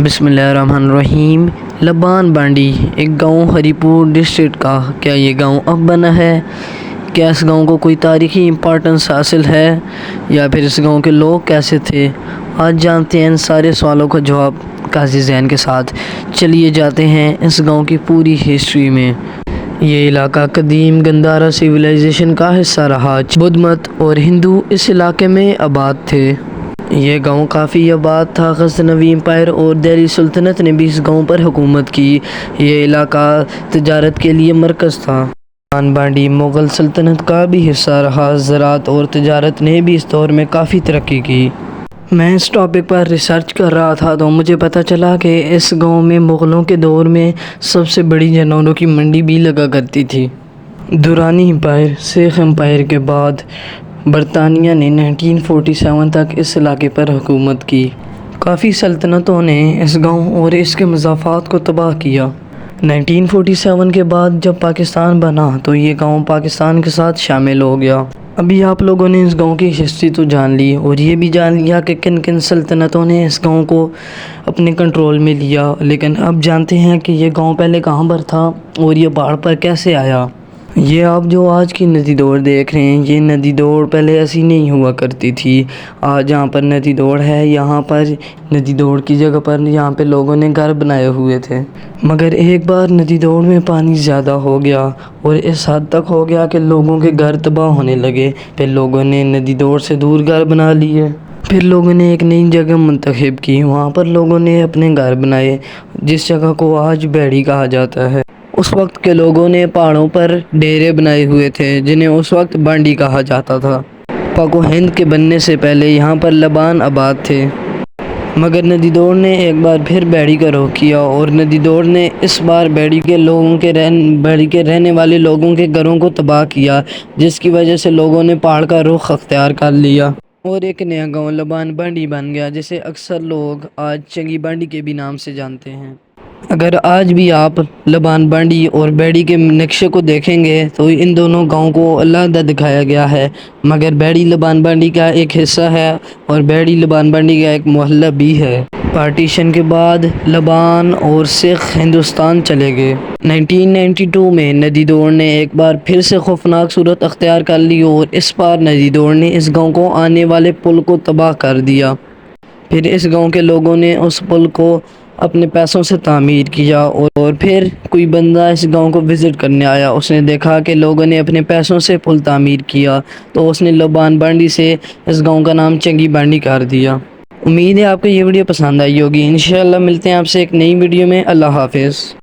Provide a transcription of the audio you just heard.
بسم اللہ الرحمن الرحیم۔ لبان بانڈی ایک گاؤں ہری پور ڈسٹرکٹ کا۔ کیا یہ گاؤں اب بنا ہے؟ کیا اس گاؤں کو کوئی تاریخی امپورٹنس حاصل ہے یا پھر اس گاؤں کے لوگ کیسے تھے؟ آج جانتے ہیں ان سارے سوالوں کا جواب قاضی ذہن کے ساتھ۔ چلیے جاتے ہیں اس گاؤں کی پوری ہسٹری میں۔ یہ علاقہ قدیم گندھارا سیویلائزیشن کا حصہ رہا۔ بدھ مت اور ہندو اس علاقے میں آباد تھے۔ یہ گاؤں کافی آباد تھا۔ غزنوی امپائر اور دہلی سلطنت نے بھی اس گاؤں پر حکومت کی۔ یہ علاقہ تجارت کے لیے مرکز تھا۔ لبان بانڈی مغل سلطنت کا بھی حصہ رہا۔ زراعت اور تجارت نے بھی اس دور میں کافی ترقی کی۔ میں اس ٹاپک پر ریسرچ کر رہا تھا تو مجھے پتہ چلا کہ اس گاؤں میں مغلوں کے دور میں سب سے بڑی جانوروں کی منڈی بھی لگا کرتی تھی۔ درانی امپائر سکھ امپائر کے بعد برطانیہ نے 1947 تک اس علاقے پر حکومت کی۔ کافی سلطنتوں نے اس گاؤں اور اس کے مضافات کو تباہ کیا۔ 1947 کے بعد جب پاکستان بنا تو یہ گاؤں پاکستان کے ساتھ شامل ہو گیا۔ ابھی آپ لوگوں نے اس گاؤں کی ہسٹری تو جان لی اور یہ بھی جان لیا کہ کن کن سلطنتوں نے اس گاؤں کو اپنے کنٹرول میں لیا، لیکن اب جانتے ہیں کہ یہ گاؤں پہلے کہاں پر تھا اور یہ پہاڑ پر کیسے آیا۔ یہ آپ جو آج کی ندی دوڑ دیکھ رہے ہیں، یہ ندی دوڑ پہلے ایسی نہیں ہوا کرتی تھی۔ آج جہاں پر ندی دوڑ ہے، یہاں پر ندی دوڑ کی جگہ پر یہاں پہ لوگوں نے گھر بنائے ہوئے تھے، مگر ایک بار ندی دوڑ میں پانی زیادہ ہو گیا اور اس حد تک ہو گیا کہ لوگوں کے گھر تباہ ہونے لگے۔ پھر لوگوں نے ندی دوڑ سے دور گھر بنا لیے۔ پھر لوگوں نے ایک نئی جگہ منتخب کی، وہاں پر لوگوں نے اپنے گھر بنائے، جس جگہ کو آج بیڑی کہا جاتا ہے۔ اس وقت کے لوگوں نے پہاڑوں پر ڈیرے بنائے ہوئے تھے جنہیں اس وقت بانڈی کہا جاتا تھا۔ پاک و ہند کے بننے سے پہلے یہاں پر لبان آباد تھے، مگر ندی دوڑ نے ایک بار پھر بیڑی کا رخ کیا اور ندی دوڑ نے اس بار بیڑی کے رہنے والے لوگوں کے گھروں کو تباہ کیا، جس کی وجہ سے لوگوں نے پہاڑ کا رخ اختیار کر لیا اور ایک نیا گاؤں لبان بانڈی بن گیا، جسے اکثر لوگ آج چنگی بانڈی کے بھی نام سے جانتے ہیں۔ اگر آج بھی آپ لبان بانڈی اور بیڑی کے نقشے کو دیکھیں گے تو ان دونوں گاؤں کو علیحدہ دکھایا گیا ہے، مگر بیڑی لبان بانڈی کا ایک حصہ ہے اور بیڑی لبان بانڈی کا ایک محلہ بھی ہے۔ پارٹیشن کے بعد لبان اور سکھ ہندوستان چلے گئے۔ 1992 میں ندی دوڑ نے ایک بار پھر سے خوفناک صورت اختیار کر لی اور اس بار ندی دوڑ نے اس گاؤں کو آنے والے پل کو تباہ کر دیا۔ پھر اس گاؤں کے لوگوں نے اس پل کو اپنے پیسوں سے تعمیر کیا اور پھر کوئی بندہ اس گاؤں کو وزٹ کرنے آیا، اس نے دیکھا کہ لوگوں نے اپنے پیسوں سے پل تعمیر کیا تو اس نے لبان بانڈی سے اس گاؤں کا نام چنگی بانڈی کر دیا۔ امید ہے آپ کو یہ ویڈیو پسند آئی ہوگی۔ انشاءاللہ ملتے ہیں آپ سے ایک نئی ویڈیو میں۔ اللہ حافظ۔